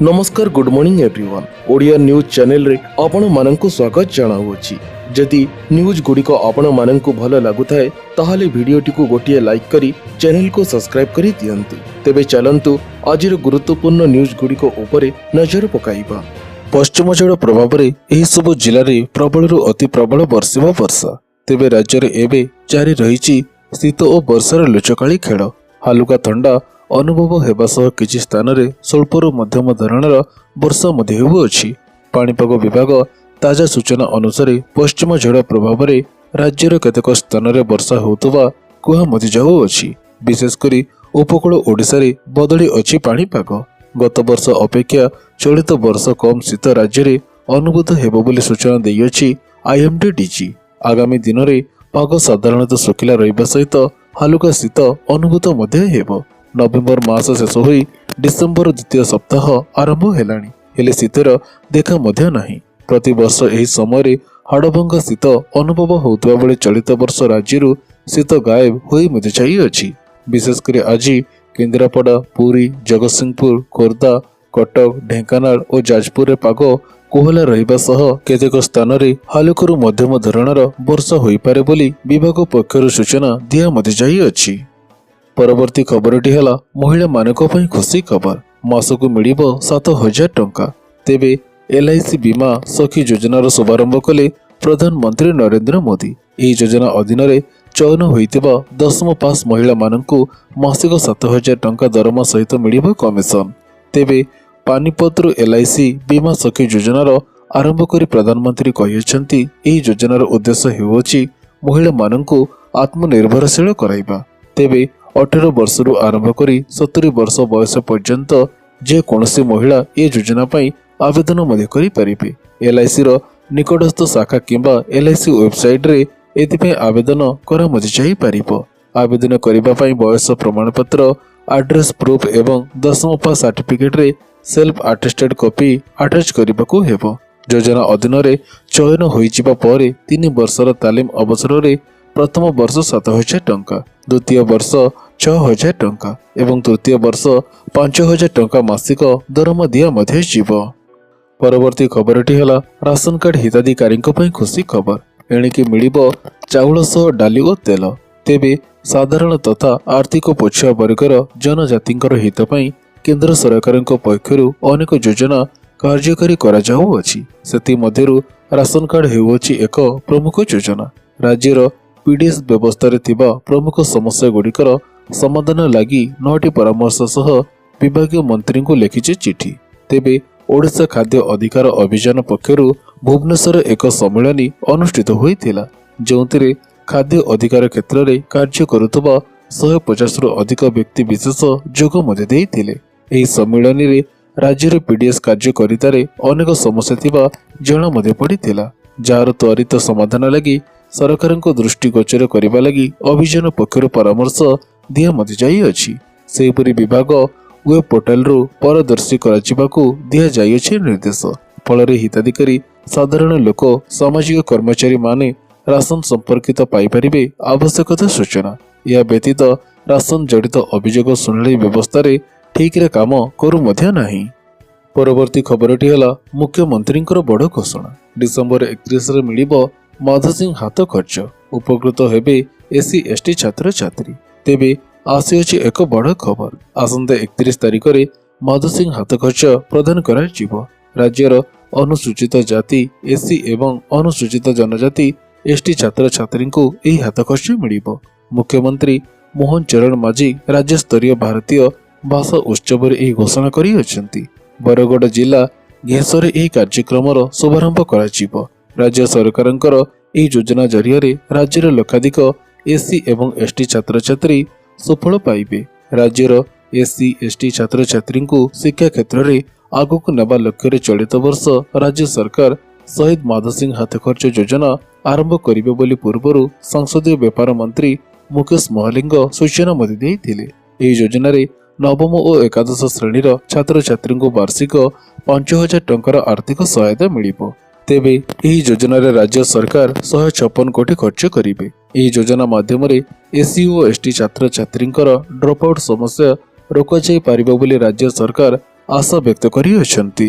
नमस्कार good morning everyone Odia news channel रे आपण माननकु स्वागत जणाउछि। जदि न्यूज गुड़िक आपण माननकु भल लागुथाए ताहाले भिडियोटी को गोटिए लाइक करी चैनल को सब्सक्राइब करी दियंतु। तेबे चलंतु आजिर गुरुत्वपूर्ण न्यूज गुड़िक उपरे नजर पकाइबा। पश्चिम झड़ प्रभाव रे एही सब जिल्ला रे प्रबल अति प्रबल वर्षिबा वर्षा। तेबे राज्य रे एबे जारी रहिछि शीत और वर्षार लुचकाली खेल। हालुका थंडा अनुभव हेबा सह किछि स्थान रे स्वल्परू मध्यम धरणर वर्षा मध्य हेउअछि। पाणीपाग विभाग ताजा सूचना अनुसार पश्चिम झड़ प्रभाव रे राज्यर केतेक स्थान रे वर्षा होउतबा कुहा मधि जाउअछि। विशेषकर उपकूल ओडिशा रे बदली अछि पाणीपाग। गत वर्ष अपेक्षा चलित वर्ष कम शीत राज्य रे अनुभूत हेबो बोली सूचना दैअछि आईएमडी डीजी। आगामी दिन रे पाग साधारणतः सुखिला रहिबा सहित हालुका शीत अनुभूत मध्य हेबो। नवेम्बर मास शेष होई डिसेम्बर द्वितीय सप्ताह आरंभ हेलाणी हेले शीतर देखा मध्य नाही। प्रति वर्ष एही समय रे हाड़भंगा शीत अनुभव होउतबा बेले चलित वर्ष राज्यरू शीत गायब होई मध्य जाइअछि। विशेषकर आज केन्द्रापड़ा, पुरी, जगतसिंहपुर, खोर्धा, कटक, ढेंकानाल और जाजपुर रे पाग कोहला रहिबा सह केतेक स्थान रे हालुकरू मध्यम धरणर वर्षा होई पारे बोली विभाग पक्षरु सूचना दिया मध्य जाइअछि। परवर्ती खबरटी है महिला मानक पई खुशी खबर। मासकु मिलिबो 7,000 टंका। तेबे एलआईसी बीमा सखी योजनार शुभारंभ कले प्रधानमंत्री नरेंद्र मोदी। एही योजना अधीन रे चयन होइतिबा 10म पास महिला मानकु मासिक 7,000 टंका दरमा सहित मिलिबो कमिशन। तेबे पानीपतरु एलआईसी बीमा सखी योजनार आरंभ करी प्रधानमंत्री कहिसंती एही योजनार उद्देश्य हेउछि महिला मानकु आत्मनिर्भरशील कराइबा। तेबे 18 वर्षरू आरंभ करी 70 वर्ष बयस पर्यंत जे कोनसी महिला ए योजना पाई आवेदन मध्य करि परिबे। एलआईसी रो निकटस्थ शाखा किंबा एलआईसी वेबसाइट रे एथिपे आवेदन करा मध्य जाई परिबो। आवेदन करिबा पाई बयस प्रमाण पत्र, एड्रेस प्रूफ एवं 10म पास सर्टिफिकेट रे सेल्फ अटेस्टेड कॉपी अटैच करिबाकू हेबो। योजना अधीन रे चयन होइजिबा परे 3 वर्षर तालीम अवसर रे प्रथम वर्ष 7,000 टंका, द्वितीय वर्ष 6,000 टंका एवं तृतीय वर्ष 5,000 टंका मासिक दरमा दिया मध्य जीव। परवर्ती खबरटी है राशन कार्ड हिताधिकारी खुशी खबर। एणिकी मिलिबो चाउल सह डाली और तेल। तेबे साधारण तथा आर्थिक पछुआ वर्गर जनजातिंकर हित पई केंद्र सरकार पक्षरु अनेक योजना कार्यकारी करा जाउअछि। सेति मध्यरु राशन कार्ड हेउछि एक प्रमुख योजना। राज्यर पीडीएस व्यवस्था रे थिबा प्रमुख समस्या गुड़िकर समाधान लगी 9टी परामर्श सह विभागीय मंत्री को लिखिছে चिठी। तेबे ओडिशा खाद्य अधिकार अभियान पक्षरु भुवनेश्वर एक सम्मेलन अनुष्ठित होइथिला, जोंतिरे खाद्य अधिकार क्षेत्र रे कार्य करुतबा 150 रु अधिक व्यक्ति विशेष जोग मध्य देइथिले। एही सम्मेलन रे राज्य रे पीडीएस कार्य करितारे अनेक समस्या थिबा जणा मध्य पड़िथिला, जार त्वरित समाधान लगी सरकार को दृष्टिगोचर करने लगी अभियान पक्षर परामर्श दिया मध्य जाइअछि। सेहिपरि विभाग वेब पोर्टाल रु पारदर्शी कराजिबाकू दिया जाइअछि निर्देश। फल हिताधिकारी साधारण लोक सामाजिक कर्मचारी माने राशन संपर्कित पाइपारिबे आवश्यकता सूचना। या व्यतीत राशन जड़ित अभियोग सुनवाई व्यवस्था रे ठीक रे काम करू मध्य नाही। परवर्ती खबरटी है मुख्यमंत्री बड़ घोषणा। डिसेम्बर 31 रे मिलिबो माधसिंह हाथ खर्च। उपकृत हेबे एससी एसटी छात्र छात्री। तेबे आसी एक बड़ खबर। आसंता 31 तारिख रे माधसिंह हाथ खर्च प्रदान करा जिवो। राज्यर अनुसूचित जाति एससी एवं अनुसूचित जनजाति एसटी छात्र छात्री को एही हाथ खर्च मिलिबो। मुख्यमंत्री मोहन चरण माझी राज्य स्तरीय भारतीय भाषा उत्सव रे एही घोषणा करि अछंती। बरगड़ जिला घेसरे एही कार्यक्रम शुभारंभ करा जिवो। राज्य सरकारंकर एही योजना जरिया राज्यर लक्षाधिक एससी एवं एसटी छात्र छात्री सुफल पाइबे। राज्यर एससी एसटी छात्र छात्री को शिक्षा क्षेत्र में आगक नेबा लक्ष्य चलित वर्ष राज्य सरकार शहीद माधसिंह हाथ खर्च योजना आरंभ करिबे बोली पूर्वरु संसदीय व्यापार मंत्री मुकेश महालिंग सूचना मध्य देइथिले। एही योजना रे नवम और एकादश श्रेणीर छात्र छात्री को वार्षिक 5,000 टंकार आर्थिक सहायता मिलिबो। तेबे एही योजना रे राज्य सरकार 156 कोटी खर्च करिबे। एही योजना माध्यम रे एससी और एसटी छात्र छात्री ड्रॉप आउट समस्या रोका जाई पारिबो बोली राज्य सरकार आशा व्यक्त करिअछंती।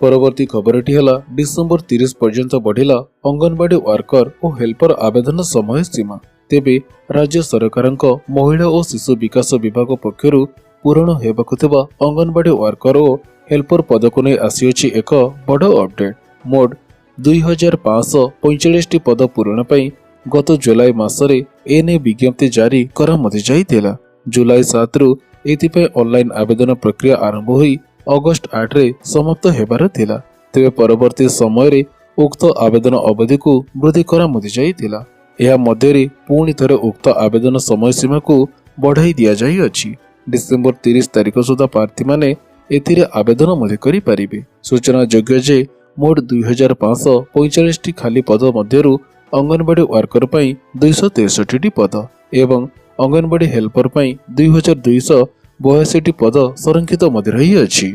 परवर्ती खबरटी है डिसेम्बर 30 पर्यंत बढ़िला अंगनवाड़ी वर्कर और हेल्पर आवेदन समय सीमा। तेबे राज्य सरकार महिला और शिशु विकास विभाग पक्षर पूरण होबाकु थिबा अंगनवाड़ी वर्कर और हेल्पर पद को नहीं आसीअछि एक बड़ अपडेट। मोट 2545 पद पूरण पई गत जुलाई मासरे एने विज्ञप्ति जारी करा मधि जाइतिला। जुलाई 7 रु एथिपई ऑनलाइन आवेदन प्रक्रिया आरंभ होई अगस्ट 8 रे समाप्त हेबार थिला। तेबे परवर्ती समय रे उक्त आवेदन अवधि को वृद्धि करा मधि जाइतिला। एहा मध्यरे पुणी थरे उक्त आवेदन समय सीमा को बढ़ाई दिया जाई अछि। डिसेम्बर 30 तारिख सुधा प्रार्थी माने एथिरे आवेदन मधि करि पारिबे। सूचना योग्य जे मोट 2545 टी खाली पद मध्यरु अंगनवाड़ी वर्कर पई 263 टी पद एवं अंगनवाड़ी हेल्पर पई 2282 टी पद संरक्षित मध्य रही अछि।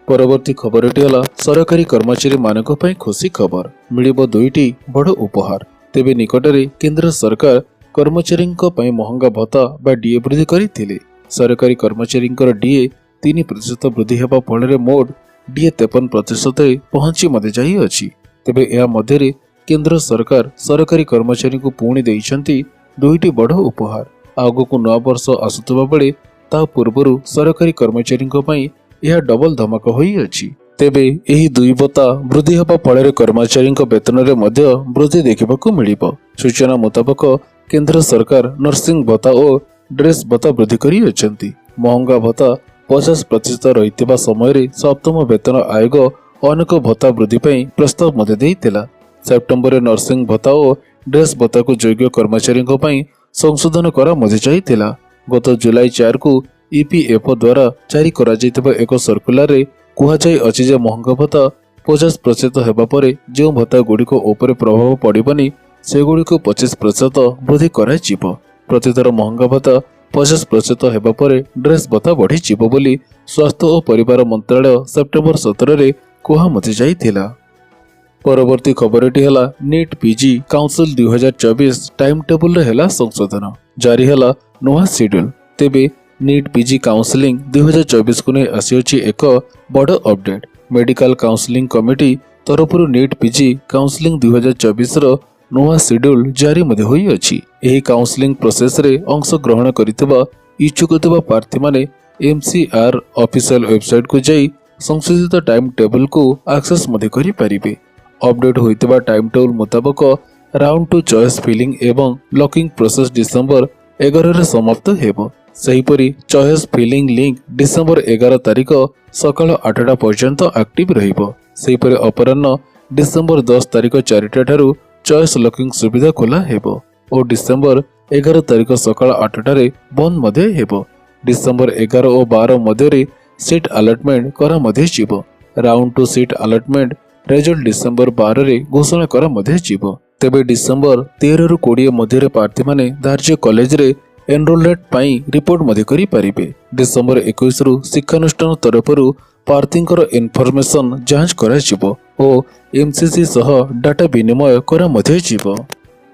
परवर्ती खबरटी है सरकारी कर्मचारी मानक पई खुशी खबर, मिलिबो 2टी बड़ उपहार। तेबे निकटरे केंद्र सरकार कर्मचारी पई महंगा भत्ता बा डीए वृद्धि करथिले। सरकारी कर्मचारी डीए 3% वृद्धि हेबा फल मोट डीए 53% पहुंची मध्य जाई अछि। तेबे या मध्यरे केंद्र सरकार सरकारी कर्मचारी को पुणी देइछंती 2टी बड़ उपहार। आगको नवा वर्ष आसुतबा बेले ता पूर्वरु सरकारी कर्मचारी पई यह डबल धमाका होई अछि। तेबे एही 2 भत्ता वृद्धि हेबा फल कर्मचारी वेतन रे मध्य वृद्धि देखिबाकू मिलिबो। सूचना मुताबक केंद्र सरकार नर्सिंग भत्ता और ड्रेस भत्ता वृद्धि करी अछंती। महंगा भत्ता 50% रहितबा समय रे सप्तम वेतन आयोग अनेक भत्ता वृद्धि पई प्रस्ताव मध्य देइतिला। सेप्टेम्बर रे नर्सिंग भत्ता और ड्रेस भत्ता को योग्य कर्मचारी पई संशोधन करा मध्य जाइतिला। गत जुलाई 4 को ईपीएफओ द्वारा जारी करा जाइतिबा एक सर्कुलर रे कुहा जाय अछि जे महंगा भत्ता 50% हेबा परे जो भत्ता गुड़िक ऊपर प्रभाव पड़िबनी से गुड़िक 25% वृद्धि करा जिवो। प्रतिथर महंगा भत्ता 50% हेबा परे ड्रेस भत्ता बढ़ी जिवो बोली स्वास्थ्य और परिवार मंत्रालय सेप्टेम्बर 17 रे कुहा मति जाइतिला। परवर्ती खबरटी है NEET PG council 2024 time table रे हेला संशोधन, जारी हेला नुआ शेड्यूल। तेबे नीट पीजी काउंसिलिंग 2024 को नहीं आसीअछि एक बड़ अपडेट। मेडिकल काउंसिलिंग कमिटी तरफरु नीट पीजी काउंसिलिंग 2024 रो नुआ शेड्यूल जारी मध्य होई अछि। एही काउंसिलिंग प्रोसेस रे अंश ग्रहण करितबा इच्छुक थिबा प्रार्थी माने एमसीआर ऑफिशियल वेबसाइट को जाई संशोधित टाइम टेबल को एक्सेस मध्य करि पारिबे। अपडेट होइतबा टाइम टेबल मुताबक राउंड टू चॉइस फिलिंग एवं लॉकिंग प्रोसेस डिसेम्बर 11 रे समाप्त हेबो। सेहीपरि चॉइस फिलिंग लिंक डिसेम्बर 11 तारिख सकाळ 8टा पर्यंत एक्टिव रहिबो। सेहीपरि अपराह्न डिसेम्बर 10 तारिख 4टा ठारू चॉइस लॉकिंग सुविधा खोला हेबो और डिसेम्बर 11 तारिख सकाळ 8टा रे बंद मध्य हेबो। डिसेम्बर 11 और 12 मध्य रे सीट अलॉटमेंट करा मध्य जिवो। Round to seat allotment result December 12 रे घोषणा करा मध्य जिवो। तेबे डिसेम्बर 13 रु 20 मध्य रे प्रार्थी माने धार्य कॉलेज रे एनरोलमेंट पाई रिपोर्ट मध्य करि पारिबे। डिसेम्बर 21 रु शिक्षानुष्ठान तरफरु प्रार्थींकर इनफॉरमेशन जांच करा जिवो और एमसीसी सह डाटा विनिमय करा मध्य जिवो।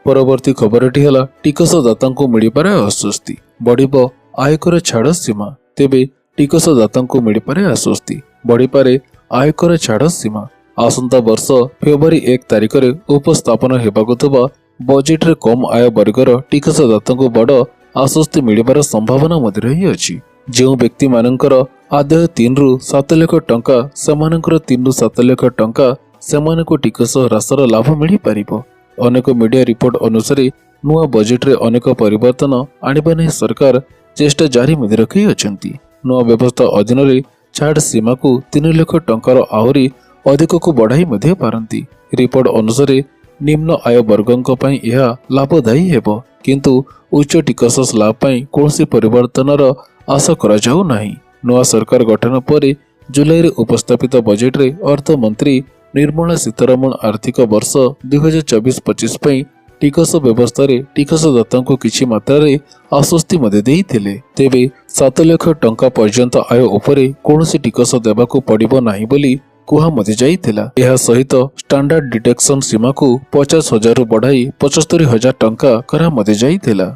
परवर्ती खबरटी है टिकसदाता को मिलिपारे आश्वस्ति, बढ़िबो आयकर छाड़ सीमा। तेबे टिकसदाता को मिलिपारे आश्वस्ति, बढ़िपारे आयकर छाड़ सीमा। आसंता वर्ष फेब्रुआरी 1 तारिख रे उपस्थापन हेबाकु थिबा बजेट रे कम आय वर्गर टिकसदाता को बड़ आश्वस्ति मिलिबार संभावना मध्य रही अछि। जो व्यक्ति मानकर आदाय 3 रु 7 लाख टंका सेमानकर 3 रु 7 लाख टंका सेमानको टिकस ह्रासर लाभ मिली पारिबो। अनेक मीडिया रिपोर्ट अनुसार नुआ बजेट रे अनेक परिवर्तन आनिबा नै सरकार चेष्टा जारी मध्य रखी अछंती। नुआ व्यवस्था अधीन रे छाड़ सीमा को 3 लाख टंकार आहुरी अधिक को बढ़ाई मध्य पारंती। रिपोर्ट अनुसार निम्न आय वर्गों पई यह लाभदायी हेबो, किंतु उच्च टिकस स्लैब पई कोनसी परिवर्तनर आशा करा जाउ नाही। नुआ सरकार गठन पर जुलाई रे उपस्थापित बजेट रे अर्थ मंत्री निर्मला सीतारमण आर्थिक वर्ष 2024-25 पई टिकस व्यवस्था रे टिकसदाता को किछि मात्रा रे आश्वस्ति मध्य देइथिले। तेबे 7 लाख टंका पर्यंत आय उपरे कोनसी टिकस देबाकू पड़िबो नाही बोली कुहा मध्य जाइथिला। यह सहित स्टैंडर्ड डिटेक्शन सीमा को 50,000 रु बढ़ाई 75,000 टंका करा मध्य जाइथिला।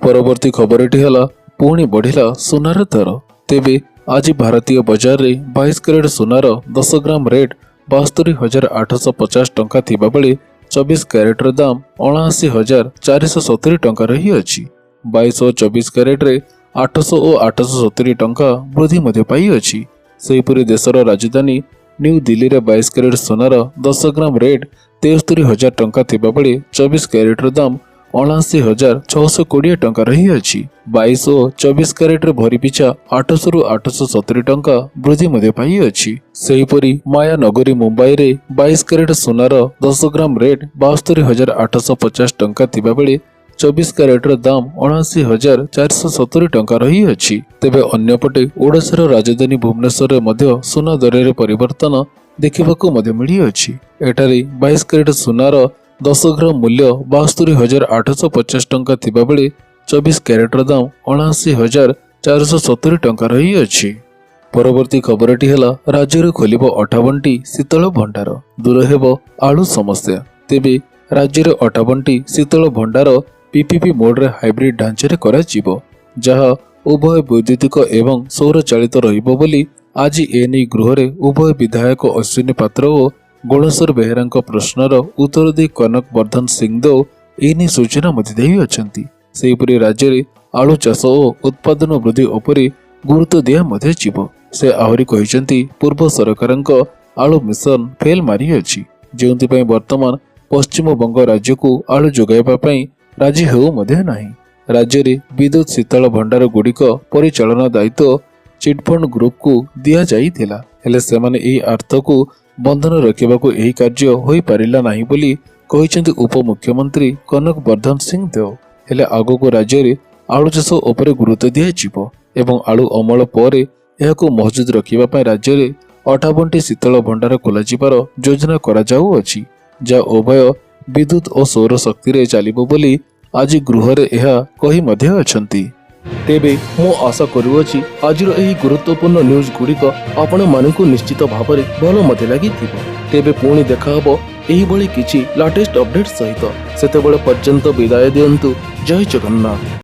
परवर्ती खबरटी है पुणी बढ़िला सुनार दर। तेबे ଆଜି ଭାରତୀୟ ବଜାରରେ 22 କ୍ୟାରେଟ୍ ସୁନାର 10 ଗ୍ରାମ ରେଟ୍ 72,850 ଟଙ୍କା ଥିବାବେଳେ 24 କ୍ୟାରେଟ୍ର ଦାମ 79,470 ଟଙ୍କା ରହିଅଛି। 22 ଓ 24 କ୍ୟାରେଟ୍ରେ 800 ଓ 870 ଟଙ୍କା ବୃଦ୍ଧି ମଧ୍ୟ ପାଇଅଛି। ସେହିପରି ଦେଶର ରାଜଧାନୀ ନ୍ୟୁ ଦିଲ୍ଲୀରେ 22 କ୍ୟାରେଟ୍ ସୁନାର 10 ଗ୍ରାମ ରେଟ୍ 73,000 ଟଙ୍କା ଥିବାବେଳେ 24 କ୍ୟାରେଟ୍ର ଦାମ 79,620 ଟଙ୍କା ରହିଅଛି। 22 ଓ 24 କ୍ୟାରେଟ୍ରେ ଭରି ପିଛା 800ରୁ 870 ଟଙ୍କା ବୃଦ୍ଧି ମଧ୍ୟ ପାଇଅଛି। ସେହିପରି ମାୟାନଗରୀ ମୁମ୍ବାଇରେ 22 କ୍ୟାରେଟ୍ ସୁନାର 10 ଗ୍ରାମ ରେଟ୍ 72,850 ଟଙ୍କା ଥିବାବେଳେ 24 କ୍ୟାରେଟ୍ର ଦାମ 79,470 ଟଙ୍କା ରହିଅଛି। ତେବେ ଅନ୍ୟପଟେ ଓଡ଼ିଶାର ରାଜଧାନୀ ଭୁବନେଶ୍ୱରରେ ମଧ୍ୟ ସୁନା ଦରରେ ପରିବର୍ତ୍ତନ ଦେଖିବାକୁ ମଧ୍ୟ ମିଳିଅଛି। ଏଠାରେ 22 କ୍ୟାରେଟ୍ ସୁନାର 10 ଗ୍ରାମ ମୂଲ୍ୟ 72,850 ଟଙ୍କା ଥିବାବେଳେ 24 କ୍ୟାରେଟ୍ର ଦାମ 79,470 ଟଙ୍କା ରହିଅଛି। ପରବର୍ତ୍ତୀ ଖବରଟି ହେଲା ରାଜ୍ୟରେ ଖୋଲିବ 58ଟି ଶୀତଳ ଭଣ୍ଡାର, ଦୂର ହେବ ଆଳୁ ସମସ୍ୟା। ତେବେ ରାଜ୍ୟରେ 58ଟି ଶୀତଳ ଭଣ୍ଡାର ପିପିପି ମୋଡରେ ହାଇବ୍ରିଡ୍ ଢାଞ୍ଚାରେ କରାଯିବ, ଯାହା ଉଭୟ ବୈଦ୍ୟୁତିକ ଏବଂ ସୌର ଚାଳିତ ରହିବ ବୋଲି ଆଜି ଏନେଇ ଗୃହରେ ଉଭୟ ବିଧାୟକ ଅଶ୍ୱିନୀ ପାତ୍ର ଓ ଗୁଣେଶ୍ୱର ବେହେରାଙ୍କ ପ୍ରଶ୍ନର ଉତ୍ତର ଦେଇ କନକ ବର୍ଦ୍ଧନ ସିଂଦେଓ ଏନେଇ ସୂଚନା ମଧ୍ୟ ଦେଇଅଛନ୍ତି। ସେହିପରି ରାଜ୍ୟରେ ଆଳୁ ଚାଷ ଓ ଉତ୍ପାଦନ ବୃଦ୍ଧି ଉପରେ ଗୁରୁତ୍ୱ ଦିଆ ମଧ୍ୟ ଯିବ। ସେ ଆହୁରି କହିଛନ୍ତି, ପୂର୍ବ ସରକାରଙ୍କ ଆଳୁ ମିଶନ ଫେଲ୍ ମାରିଅଛି, ଯେଉଁଥିପାଇଁ ବର୍ତ୍ତମାନ ପଶ୍ଚିମବଙ୍ଗ ରାଜ୍ୟକୁ ଆଳୁ ଯୋଗାଇବା ପାଇଁ ରାଜି ହେଉ ମଧ୍ୟ ନାହିଁ। ରାଜ୍ୟରେ ବିଦ୍ୟୁତ୍ ଶୀତଳ ଭଣ୍ଡାର ଗୁଡ଼ିକ ପରିଚାଳନା ଦାୟିତ୍ୱ ଚିଟଫଣ୍ଡ ଗ୍ରୁପକୁ ଦିଆଯାଇଥିଲା, ହେଲେ ସେମାନେ ଏହି ଆର୍ଥକୁ ବନ୍ଧନ ରଖିବାକୁ ଏହି କାର୍ଯ୍ୟ ହୋଇପାରିଲା ନାହିଁ ବୋଲି କହିଛନ୍ତି ଉପମୁଖ୍ୟମନ୍ତ୍ରୀ କନକ ବର୍ଦ୍ଧନ ସିଂଦେଓ। ହେଲେ ଆଗକୁ ରାଜ୍ୟରେ ଆଳୁ ଚାଷ ଉପରେ ଗୁରୁତ୍ୱ ଦିଆଯିବ ଏବଂ ଆଳୁ ଅମଳ ପରେ ଏହାକୁ ମହଜୁଦ ରଖିବା ପାଇଁ ରାଜ୍ୟରେ 58ଟି ଶୀତଳ ଭଣ୍ଡାର ଖୋଲାଯିବାର ଯୋଜନା କରାଯାଉଅଛି, ଯାହା ଉଭୟ ବିଦ୍ୟୁତ୍ ଓ ସୌର ଶକ୍ତିରେ ଚାଲିବ ବୋଲି ଆଜି ଗୃହରେ ଏହା କହି ମଧ୍ୟ ଅଛନ୍ତି। ତେବେ ମୁଁ ଆଶା କରୁଅଛି ଆଜିର ଏହି ଗୁରୁତ୍ୱପୂର୍ଣ୍ଣ ନ୍ୟୁଜ୍ ଗୁଡ଼ିକ ଆପଣମାନଙ୍କୁ ନିଶ୍ଚିତ ଭାବରେ ଭଲ ମଧ୍ୟ ଲାଗିଥିବ। ତେବେ ପୁଣି ଦେଖାହବ ଏହିଭଳି କିଛି ଲାଟେଷ୍ଟ ଅପଡେଟ୍ ସହିତ। ସେତେବେଳେ ପର୍ଯ୍ୟନ୍ତ ବିଦାୟ ଦିଅନ୍ତୁ। ଜୟ ଜଗନ୍ନାଥ।